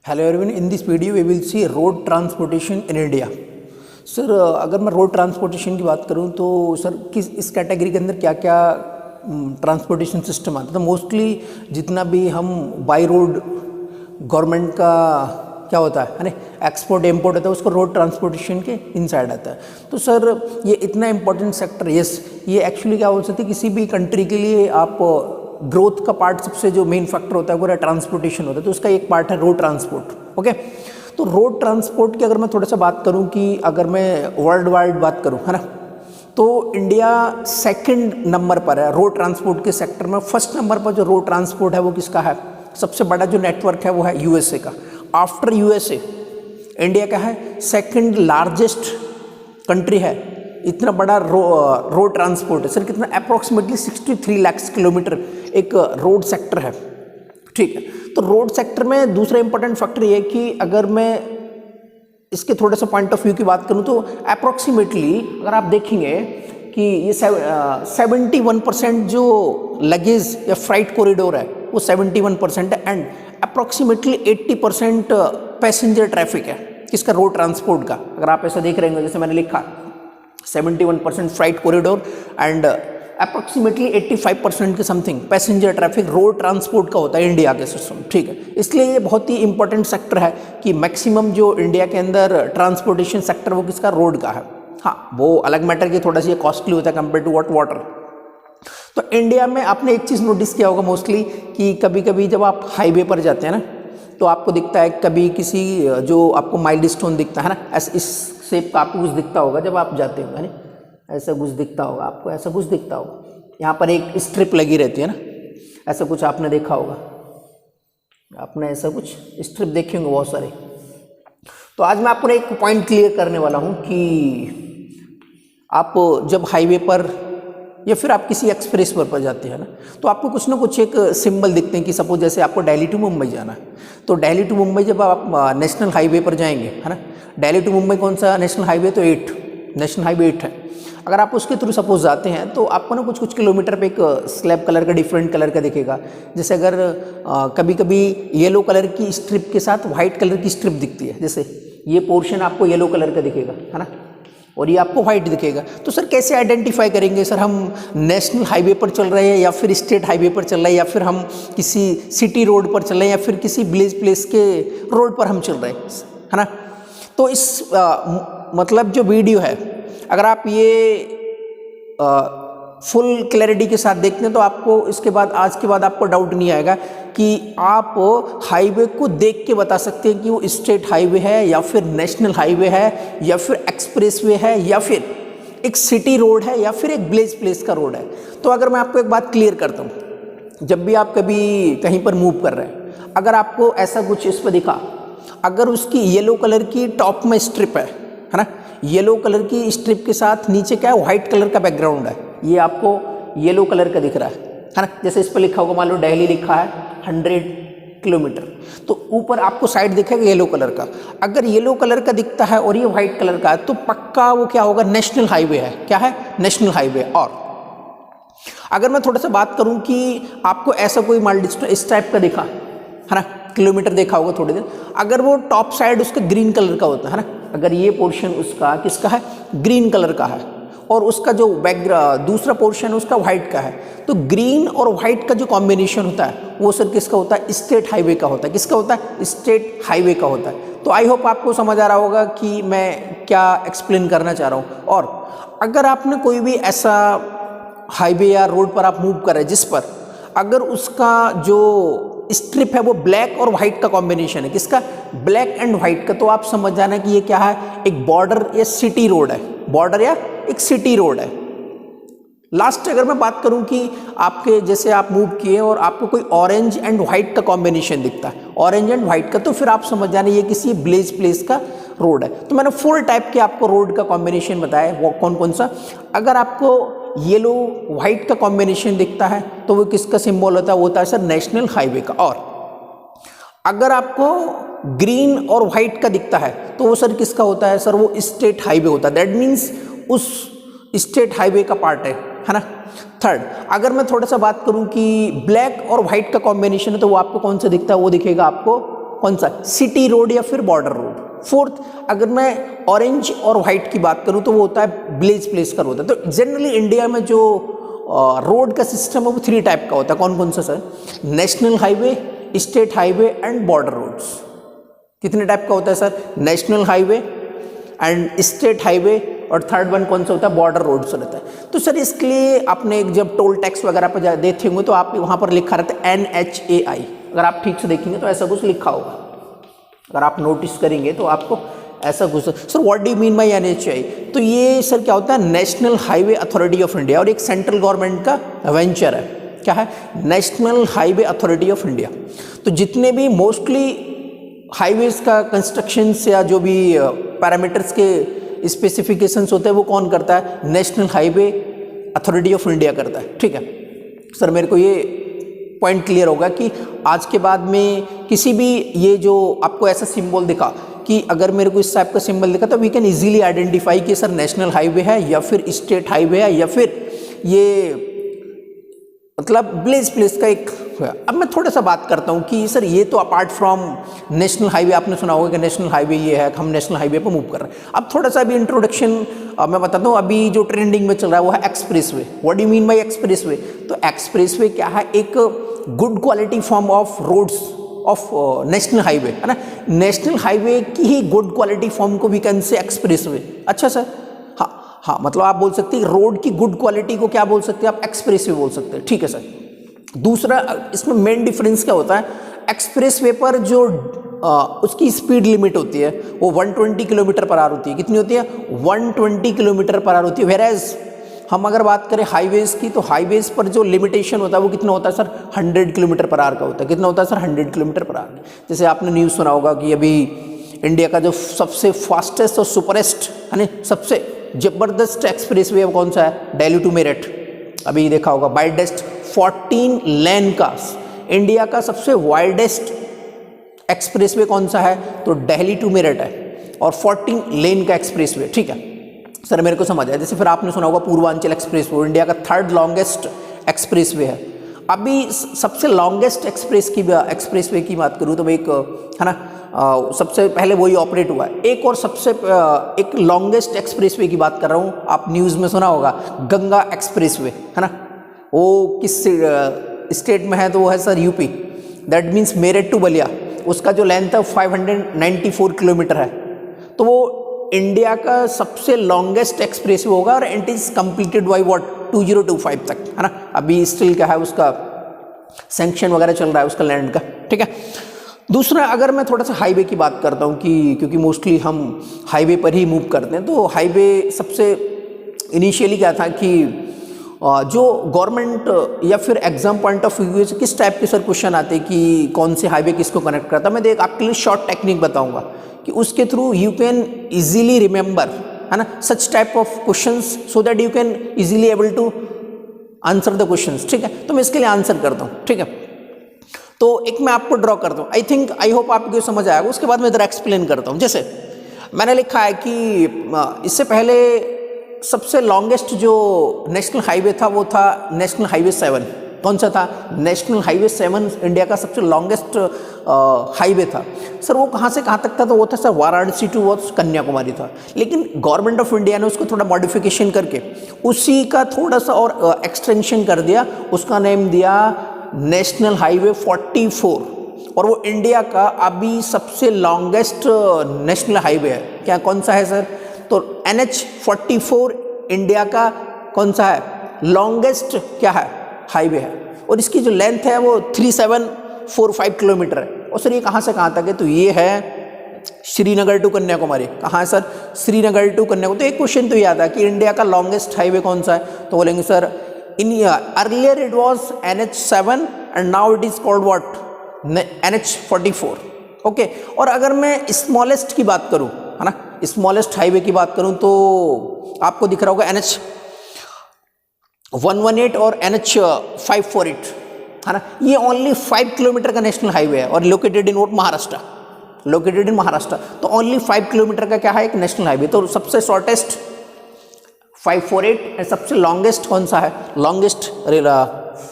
Hello everyone, in this video we will see road transportation in India. Sir अगर मैं road transportation की बात करूं तो सर किस इस कैटेगरी के अंदर क्या क्या ट्रांसपोर्टेशन सिस्टम आता है। तो मोस्टली जितना भी हम बाई रोड गवर्नमेंट का क्या होता है ना, एक्सपोर्ट इम्पोर्ट होता है, उसको रोड ट्रांसपोर्टेशन के इनसाइड आता है। तो सर ये इतना इम्पोर्टेंट सेक्टर, यस ये एक्चुअली क्या हो सकती है किसी भी कंट्री के लिए। आप ग्रोथ का पार्ट सबसे जो मेन फैक्टर होता है वो ट्रांसपोर्टेशन होता है, तो उसका एक पार्ट है रोड ट्रांसपोर्ट। ओके, तो रोड ट्रांसपोर्ट की अगर मैं थोड़ा सा बात करूं कि अगर मैं वर्ल्ड वाइड बात करूं है ना, तो इंडिया सेकंड नंबर पर है रोड ट्रांसपोर्ट के सेक्टर में। फर्स्ट नंबर पर जो रोड ट्रांसपोर्ट है वो किसका है, सबसे बड़ा जो नेटवर्क है वो है यूएसए का। आफ्टर यूएसए इंडिया का है सेकंड लार्जेस्ट कंट्री है, इतना बड़ा रोड ट्रांसपोर्ट है। सर कितना, अप्रॉक्सीमेटली 63 लाख किलोमीटर एक रोड सेक्टर है। ठीक है, तो रोड सेक्टर में दूसरा इंपॉर्टेंट फैक्टर ये है कि अगर मैं इसके थोड़े से पॉइंट ऑफ व्यू की बात करूं तो अप्रॉक्सीमेटली अगर आप देखेंगे कि ये 71% जो लगेज या फ्राइट कॉरिडोर है वो 71% है, एंड अप्रॉक्सीमेटली 80% पैसेंजर ट्रैफिक है किसका, रोड ट्रांसपोर्ट का। अगर आप ऐसा देख रहे होंगे जैसे मैंने लिखा 71% फ्राइट कॉरिडोर एंड अप्रॉक्सीमेटली 85% के something passenger traffic road transport का होता है इंडिया के सिस्टम। ठीक है, इसलिए ये बहुत ही इंपॉर्टेंट सेक्टर है कि मैक्सिमम जो इंडिया के अंदर ट्रांसपोर्टेशन सेक्टर वो किसका, रोड का है। हाँ, वो अलग मैटर की थोड़ा सा कॉस्टली होता है कंपेयर टू वाटर। तो इंडिया में आपने एक चीज़ नोटिस किया होगा मोस्टली कि कभी कभी जब आप हाईवे पर जाते हैं ना तो आपको दिखता है कभी किसी जो आपको माइलस्टोन दिखता है ना, ऐसे इस शेप का आपको कुछ दिखता होगा जब आप जाते हो, है ना, ऐसा कुछ दिखता होगा आपको, ऐसा कुछ दिखता होगा। यहाँ पर एक स्ट्रिप लगी रहती है ना, ऐसा कुछ आपने देखा होगा, आपने ऐसा कुछ स्ट्रिप देखे होंगे बहुत सारे। तो आज मैं आपको एक पॉइंट क्लियर करने वाला हूँ कि आप जब हाईवे पर या फिर आप किसी एक्सप्रेस पर जाते हैं ना तो आपको कुछ ना कुछ एक सिंबल दिखते हैं कि सपोज जैसे आपको दिल्ली टू मुंबई जाना है, तो दिल्ली टू मुंबई जब आप नेशनल हाईवे पर जाएंगे है ना, दिल्ली टू मुंबई कौन सा नेशनल हाईवे, तो 8 नेशनल हाईवे 8 है। अगर आप उसके थ्रू सपोज जाते हैं तो आपको ना कुछ किलोमीटर पे एक स्लैब कलर का डिफरेंट कलर का दिखेगा। जैसे अगर कभी कभी येलो कलर की स्ट्रिप के साथ वाइट कलर की स्ट्रिप दिखती है, जैसे ये पोर्शन आपको येलो कलर का दिखेगा है ना, और ये आपको व्हाइट दिखेगा। तो सर कैसे आइडेंटिफाई करेंगे, सर हम नेशनल हाईवे पर चल रहे हैं या फिर स्टेट हाईवे पर चल रहे हैं या फिर हम किसी सिटी रोड पर चल रहे हैं या फिर किसी विलेज प्लेस के रोड पर हम चल रहे हैं, है ना। तो इस मतलब जो वीडियो है अगर आप ये फुल क्लैरिटी के साथ देखते हैं तो आपको इसके बाद आज के बाद आपको डाउट नहीं आएगा कि आप हाईवे को देख के बता सकते हैं कि वो स्टेट हाईवे है या फिर नेशनल हाईवे है या फिर एक्सप्रेसवे है या फिर एक सिटी रोड है या फिर एक विलेज प्लेस का रोड है। तो अगर मैं आपको एक बात क्लियर करता हूँ, जब भी आप कभी कहीं पर मूव कर रहे हैं, अगर आपको ऐसा कुछ इस पर दिखा, अगर उसकी येलो कलर की टॉप में स्ट्रिप है ना, येलो कलर की स्ट्रिप के साथ नीचे क्या है, व्हाइट कलर का बैकग्राउंड है, ये आपको येलो कलर का दिख रहा है ना। जैसे इस पर लिखा होगा, मान लो दिल्ली लिखा है 100 किलोमीटर, तो ऊपर आपको साइड दिखेगा येलो कलर का। अगर येलो कलर का दिखता है और ये व्हाइट कलर का है तो पक्का वो क्या होगा, नेशनल हाईवे है। क्या है, नेशनल हाईवे। और अगर मैं थोड़ा सा बात करूं कि आपको ऐसा कोई माइलस्टोन इस टाइप का दिखा है ना, किलोमीटर देखा होगा थोड़ी देर, अगर वो टॉप साइड उसका ग्रीन कलर का होता है ना, अगर ये पोर्शन उसका किसका है, ग्रीन कलर का है, और उसका जो बैकग्राउंड दूसरा पोर्शन उसका व्हाइट का है, तो ग्रीन और व्हाइट का जो कॉम्बिनेशन होता है वो सर किसका होता है, स्टेट हाईवे का होता है। किसका होता है, स्टेट हाईवे का होता है। तो आई होप आपको समझ आ रहा होगा कि मैं क्या एक्सप्लेन करना चाह रहा हूँ। और अगर आपने कोई भी ऐसा हाईवे या रोड पर आप मूव कर रहे हैं जिस पर अगर उसका जो स्ट्रिप है वो ब्लैक और व्हाइट का कॉम्बिनेशन है, किसका, ब्लैक एंड व्हाइट का, तो आप समझ जाना कि ये क्या है, एक बॉर्डर या सिटी रोड है, बॉर्डर या एक सिटी रोड है। लास्ट अगर मैं बात करूं कि आपके जैसे आप मूव किए और आपको कोई ऑरेंज एंड व्हाइट का कॉम्बिनेशन दिखता है, ऑरेंज एंड व्हाइट का, तो फिर आप समझ जाना ये किसी विलेज प्लेस का रोड है। तो मैंने 4 टाइप के आपको रोड का कॉम्बिनेशन बताया, वो कौन कौन सा। अगर आपको येलो व्हाइट का कॉम्बिनेशन दिखता है तो वो किसका सिंबल होता है, वो होता है सर नेशनल हाईवे का। और अगर आपको ग्रीन और व्हाइट का दिखता है तो वो सर किसका होता है, सर वो स्टेट हाईवे होता है। दैट मीन्स उस स्टेट हाईवे का पार्ट है ना। थर्ड, अगर मैं थोड़ा सा बात करूं कि ब्लैक और व्हाइट का कॉम्बिनेशन है तो वो आपको कौन सा दिखता है, वो दिखेगा आपको कौन सा, सिटी रोड या फिर बॉर्डर रोड। फोर्थ, अगर मैं ऑरेंज और व्हाइट की बात करूं तो वो होता है विलेज प्लेस का होता है। तो जनरली इंडिया में जो रोड का सिस्टम है वो 3 टाइप का होता है। कौन कौन सा sir? National highway, state highway and border roads. कितने टाइप का होता है sir? National highway and state highway, और थर्ड वन कौन सा होता है? बॉर्डर रोड्स रहता है। तो सर इसके लिए आपने जब टोल टैक्स वगैरह पर देते होंगे तो आप वहाँ पर लिखा रहता है NHAI। अगर आप ठीक से देखेंगे तो ऐसा कुछ लिखा होगा, अगर आप नोटिस करेंगे तो आपको ऐसा कुछ। Sir what do you mean bye NHAI? तो ये सर क्या होता है? National highway authority of India, और एक सेंट्रल गवर्नमेंट का वेंचर है। क्या है? National highway authority of India. तो जितने भी मोस्टली हाईवेज का कंस्ट्रक्शंस या जो भी पैरामीटर्स के स्पेसिफिकेशंस होते हैं वो कौन करता है? National highway authority of India करता है। ठीक है सर, मेरे को ये पॉइंट क्लियर होगा कि आज के बाद में किसी भी ये जो आपको ऐसा सिंबल दिखा कि अगर मेरे को इस टाइप का सिंबल दिखा तो वी कैन इजीली आइडेंटिफाई कि सर नेशनल हाईवे है या फिर स्टेट हाईवे है या फिर ये मतलब विलेज प्लेस का एक। अब मैं थोड़ा सा बात करता हूँ कि सर ये तो अपार्ट फ्रॉम नेशनल हाईवे, आपने सुना होगा कि नेशनल हाईवे ये है, हम नेशनल हाईवे पर मूव कर रहे हैं। अब थोड़ा सा अभी इंट्रोडक्शन मैं बताता हूँ। अभी जो ट्रेंडिंग में चल रहा है वो है expressway. What do you mean by expressway? तो एक्सप्रेस वे क्या है? एक good quality form of roads of national highway है ना। नेशनल हाईवे की ही गुड क्वालिटी फॉर्म को we can say expressway. अच्छा सर, हाँ मतलब आप बोल सकते हैं रोड की गुड क्वालिटी को क्या बोल सकते हैं आप? एक्सप्रेस वे बोल सकते हैं। ठीक है सर। दूसरा इसमें मेन डिफरेंस क्या होता है? एक्सप्रेस वे पर जो उसकी स्पीड लिमिट होती है वो 120 किलोमीटर पर आवर होती है। कितनी होती है? 120 किलोमीटर पर आवर होती है। वेराज हम अगर बात करें हाईवेज की तो हाईवेज पर जो लिमिटेशन होता है वो कितना होता है सर? 100 किलोमीटर पर आवर का होता है। कितना होता है सर? 100 kilometre per hour. जैसे आपने न्यूज़ सुना होगा कि अभी इंडिया का जो सबसे फास्टेस्ट और सुपरेस्ट यानी सबसे जबरदस्त एक्सप्रेस वे कौन सा है? दिल्ली टू मेरठ। अभी देखा होगा वाइडेस्ट 14 लेन का इंडिया का सबसे वाइडेस्ट एक्सप्रेस वे कौन सा है? तो दिल्ली टू मेरठ है, और 14 लेन का एक्सप्रेस वे। ठीक है सर, मेरे को समझ आया। जैसे फिर आपने सुना होगा पूर्वांचल एक्सप्रेस वे, इंडिया का 3rd लॉन्गेस्ट एक्सप्रेस वे है। अभी सबसे लॉन्गेस्ट एक्सप्रेस वे की बात करूँ तो एक है ना, सबसे पहले वही ऑपरेट हुआ है। एक और सबसे एक लॉन्गेस्ट एक्सप्रेस वे की बात कर रहा हूँ, आप न्यूज़ में सुना होगा गंगा एक्सप्रेस वे है ना। वो किस स्टेट में है? तो वो है sir UP. That means Meerut to Ballia. उसका जो लेंथ है 594 किलोमीटर है। तो वो इंडिया का सबसे लॉन्गेस्ट एक्सप्रेस वे होगा, और it is completed by what 2025 तक है ना। अभी स्टिल क्या है उसका सैंक्शन वगैरह चल रहा है उसका लैंड का। ठीक है। दूसरा अगर मैं थोड़ा सा हाईवे की बात करता हूँ कि क्योंकि मोस्टली हम हाईवे पर ही मूव करते हैं, तो हाईवे सबसे इनिशियली क्या था कि जो गवर्नमेंट या फिर एग्जाम पॉइंट ऑफ व्यू से किस टाइप के सर क्वेश्चन आते हैं कि कौन से हाईवे किसको कनेक्ट करता है। मैं देख आपके लिए शॉर्ट टेक्निक बताऊंगा कि उसके through you can easily remember है ना such type of questions, so that you can easily able to answer the questions. ठीक है, तो मैं इसके लिए आंसर करता हूँ। ठीक है, तो एक मैं आपको ड्रॉ करता हूँ। आई होप आपको समझ आएगा। उसके बाद मैं इधर एक्सप्लेन करता हूँ। जैसे मैंने लिखा है कि इससे पहले सबसे लॉन्गेस्ट जो नेशनल हाईवे था वो था नेशनल हाईवे 7। कौन सा था? नेशनल हाईवे 7 इंडिया का सबसे लॉन्गेस्ट हाईवे था। सर वो कहाँ से कहाँ तक था? तो वो था सर वाराणसी टू कन्याकुमारी था। लेकिन गवर्नमेंट ऑफ इंडिया ने उसको थोड़ा मॉडिफिकेशन करके उसी का थोड़ा सा और एक्सटेंशन कर दिया। उसका नेम दिया नेशनल हाईवे 44, और वो इंडिया का अभी सबसे लॉन्गेस्ट नेशनल हाईवे है। क्या कौन सा है सर? तो NH44 इंडिया का कौन सा है? लॉन्गेस्ट क्या है? हाईवे है, और इसकी जो लेंथ है वो 3745 किलोमीटर है। और सर ये कहाँ से कहाँ तक है? तो ये है श्रीनगर टू कन्याकुमारी। कहाँ है सर? श्रीनगर टू कन्याकुमारी। तो एक क्वेश्चन तो ये आता है कि इंडिया का लॉन्गेस्ट हाईवे कौन सा है? तो बोलेंगे sir in earlier it was NH7 and now it is called what? NH44। Okay, और अगर मैं स्मॉलेस्ट की बात करूँ है ना, स्मॉलेस्ट हाईवे की बात करूं तो आपको दिख रहा होगा NH118 और NH548 है ना। ये ओनली 5 किलोमीटर का नेशनल हाईवे है और located in vote Maharashtra. Located in Maharashtra, तो ओनली 5 किलोमीटर का क्या है? एक नेशनल हाईवे। तो सबसे शॉर्टेस्ट 548 सबसे लॉन्गेस्ट कौन सा है? लॉन्गेस्ट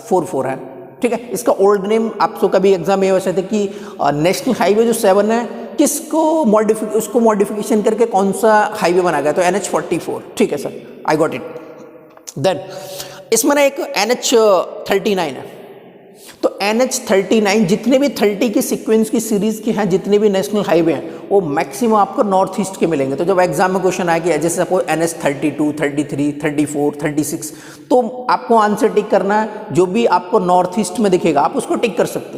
44 है। ठीक है। इसका ओल्ड नेम आपको कभी एग्जाम में वैसे थे कि नेशनल हाईवे जो 7 है किसको उसको मॉडिफिकेशन करके कौन सा हाईवे बना गया, तो NH44, ठीक है sir, I got it. Then इसमें ना एक NH39 है, तो NH39 जितने भी 30 की सीक्वेंस की सीरीज की हैं, जितने भी नेशनल हाईवे हैं वो मैक्सिमम आपको नॉर्थ ईस्ट के मिलेंगे। तो जब एग्जाम में क्वेश्चन आया कि जैसे सपोज NH32, 33, 34, 36, तो आपको आंसर टिक करना है जो भी आपको नॉर्थ ईस्ट में दिखेगा आप उसको टिक कर सकते।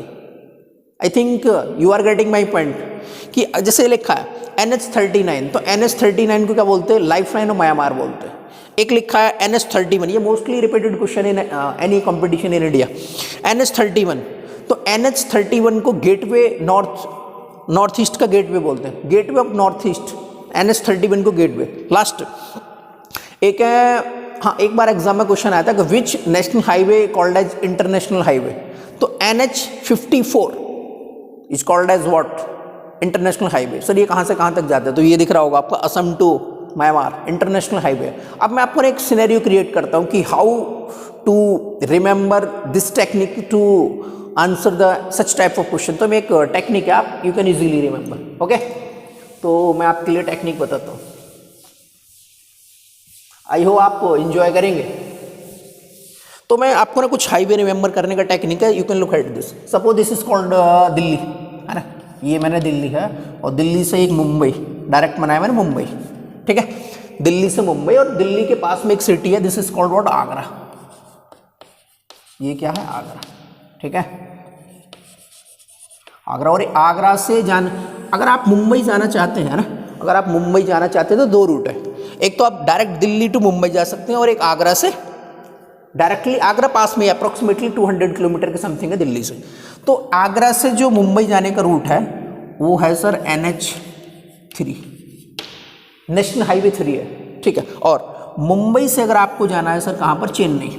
I think you are getting my point कि जैसे लिखा है NH39, तो NH39 को क्या बोलते हैं, लाइफ लाइन ऑफ म्यांमार बोलते हैं। एक लिखा है NH31, ये mostly repeated question in any competition in India. NH31, तो NH31 को गेटवे नॉर्थ ईस्ट का गेटवे बोलते हैं, gateway of north east, NH31 को गेटवे। लास्ट एक है, हाँ एक बार एग्जाम में क्वेश्चन आया था कि which national highway called as international highway, तो NH54 is called as what, international highway. Sir ये कहाँ से कहाँ तक जाता है, तो ये दिख रहा होगा आपका, Assam to Myanmar international highway. अब मैं आपको एक सिनेरियो क्रिएट करता हूँ कि how to remember this technique to answer the such type of question. तो मैं एक टेक्निक है, आप you can easily remember, okay. तो मैं आपके लिए टेक्निक बताता हूँ, आई होप आप इंजॉय करेंगे। तो मैं आपको ना कुछ हाईवे रिमेंबर करने का टेक्निक है, you can look at this. Suppose this is called Delhi, है ना, ये मैंने दिल्ली है और दिल्ली से एक मुंबई डायरेक्ट बनाया मैंने, मुंबई, ठीक है, दिल्ली से मुंबई, और दिल्ली के पास में एक सिटी है, this is called what, Agra. ये क्या है, आगरा, ठीक है, आगरा। और आगरा से अगर आप मुंबई जाना चाहते हैं ना, अगर आप मुंबई जाना चाहते हैं तो दो रूट है, एक तो आप डायरेक्ट दिल्ली टू मुंबई जा सकते हैं और एक आगरा से डायरेक्टली, आगरा पास में अप्रोक्सीमेटली 200 किलोमीटर के समथिंग है दिल्ली से। तो आगरा से जो मुंबई जाने का रूट है वो है सर NH3, नेशनल हाईवे 3 है, ठीक है। और मुंबई से अगर आपको जाना है सर कहाँ पर, चेन्नई,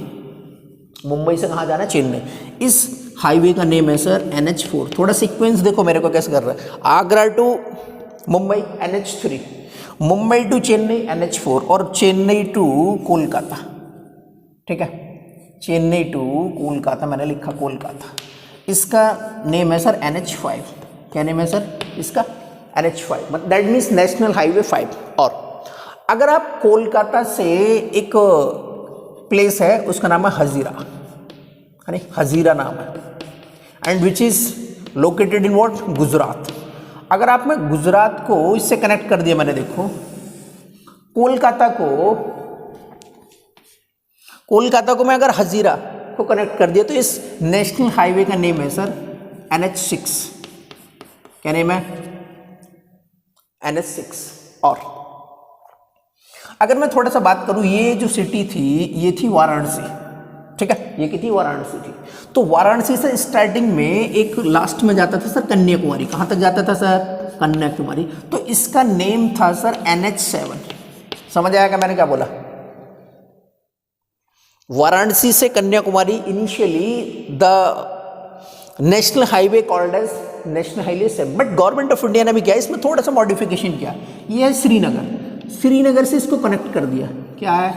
मुंबई से कहाँ जाना है, चेन्नई, इस हाईवे का नेम है सर NH4। थोड़ा सीक्वेंस देखो मेरे को कैसे कर रहा है, Agra to Mumbai NH3, Mumbai to Chennai NH4, और चेन्नई टू कोलकाता, ठीक है, चेन्नई टू कोलकाता, मैंने लिखा कोलकाता, इसका नेम है सर NH5। क्या नेम है सर इसका, NH5, मतलब दैट मीन्स नेशनल हाईवे 5। और अगर आप कोलकाता से एक प्लेस है उसका नाम है हजीरा, है नहीं, हजीरा नाम है, and which is located in what, Gujarat. अगर आप मैं गुजरात को इससे कनेक्ट कर दिया मैंने, देखो कोलकाता को मैं अगर हजीरा को कनेक्ट कर दिया तो इस नेशनल हाईवे का नेम है सर NH6। क्या नेम है, NH6। और अगर मैं थोड़ा सा बात करूं, ये जो सिटी थी ये थी वाराणसी, ठीक है, ये कितनी वाराणसी थी। तो वाराणसी से स्टार्टिंग में एक लास्ट में जाता था सर कन्याकुमारी, कहाँ तक जाता था सर, कन्याकुमारी। तो इसका नेम था सर NH7। समझ आया क्या मैंने क्या बोला, वाराणसी से Kanyakumari initially the national highway called as national highway 7, but government of India ने भी किया इसमें थोड़ा सा मॉडिफिकेशन किया। ये है श्रीनगर से इसको कनेक्ट कर दिया, क्या है,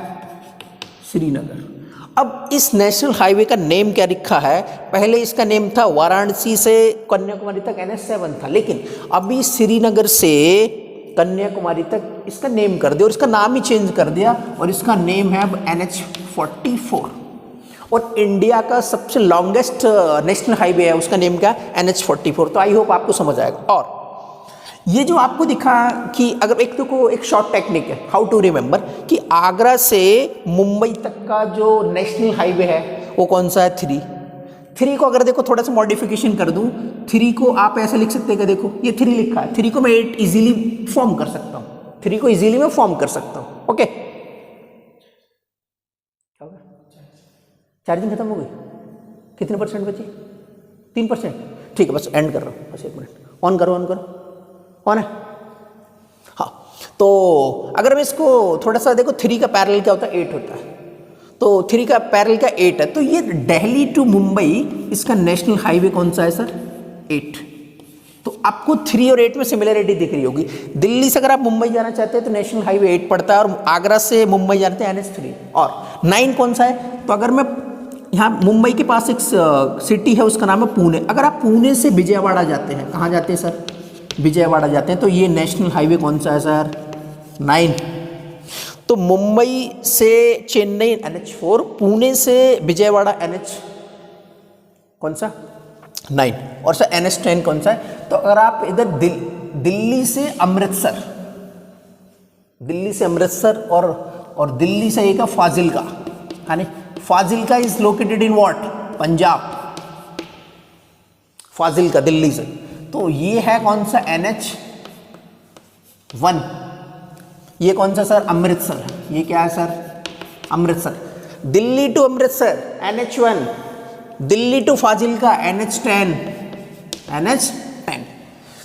श्रीनगर। अब इस नेशनल हाईवे का नेम क्या लिखा है, पहले इसका नेम था वाराणसी से कन्याकुमारी तक NH7 था, लेकिन अभी श्रीनगर से कन्याकुमारी तक इसका नेम कर दिया और इसका नाम ही चेंज कर दिया और इसका नेम है अब NH44। और इंडिया का सबसे लॉन्गेस्ट नेशनल हाईवे है उसका नेम क्या है, NH44। तो आई होप आपको समझ आएगा। और ये जो आपको दिखा कि अगर एक शॉर्ट टेक्निक है हाउ टू रिमेंबर कि आगरा से मुंबई तक का जो नेशनल हाईवे है वो कौन सा है, 3 को अगर देखो थोड़ा सा मॉडिफिकेशन कर दूं, 3 को आप ऐसे लिख सकते हैं, देखो ये 3 लिखा है, 3 को मैं 8 इजीली फॉर्म कर सकता हूँ, 3 को इजीली मैं फॉर्म कर सकता हूँ, ओके। चार्जिंग खत्म हो गई, कितने % बची, 3%, ठीक है, बस एंड कर रहा हूँ, बस 1 मिनट, ऑन करो ऑन है, हाँ। तो अगर मैं इसको थोड़ा सा देखो, 3 का पैरेलल क्या होता है, 8 होता है, तो 3 का पैरेलल का 8 है, तो ये दिल्ली टू मुंबई इसका नेशनल हाईवे कौन सा है सर, 8। तो आपको 3 और 8 में सिमिलरिटी दिख रही होगी। दिल्ली से अगर आप मुंबई जाना चाहते हैं तो नेशनल हाईवे 8 पड़ता है और आगरा से मुंबई जाते हैं NH3। और 9 कौन सा है, तो अगर मैं यहाँ मुंबई के पास एक सिटी है, उसका नाम है पुणे। अगर आप पुणे से विजयवाड़ा जाते हैं, कहाँ जाते हैं सर? विजयवाड़ा जाते हैं, तो ये नेशनल हाईवे कौन सा है सर? 9। तो मुंबई से चेन्नई NH4, पुणे से विजयवाड़ा NH कौन सा? 9। और सर NH10 कौन सा है? तो अगर आप इधर दिल्ली से अमृतसर, और दिल्ली से एक फाजिल्का, है नहीं? Fazilka is located in what? Punjab. Fazilka Delhi से, तो ये है कौन सा? NH1। ये कौन सा सर? अमृतसर। ये क्या है sir? Amritsar. Delhi to Amritsar NH1, Delhi to Fazilka NH10।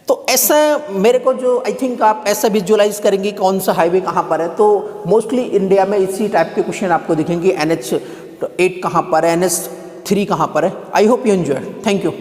तो ऐसा मेरे को जो आई थिंक आप ऐसा विजुअलाइज करेंगे कौन सा हाईवे कहाँ पर है, तो मोस्टली इंडिया में इसी टाइप के क्वेश्चन आपको दिखेंगे। NH8 कहाँ पर है, NH3 कहाँ पर है। I hope you enjoy. Thank you.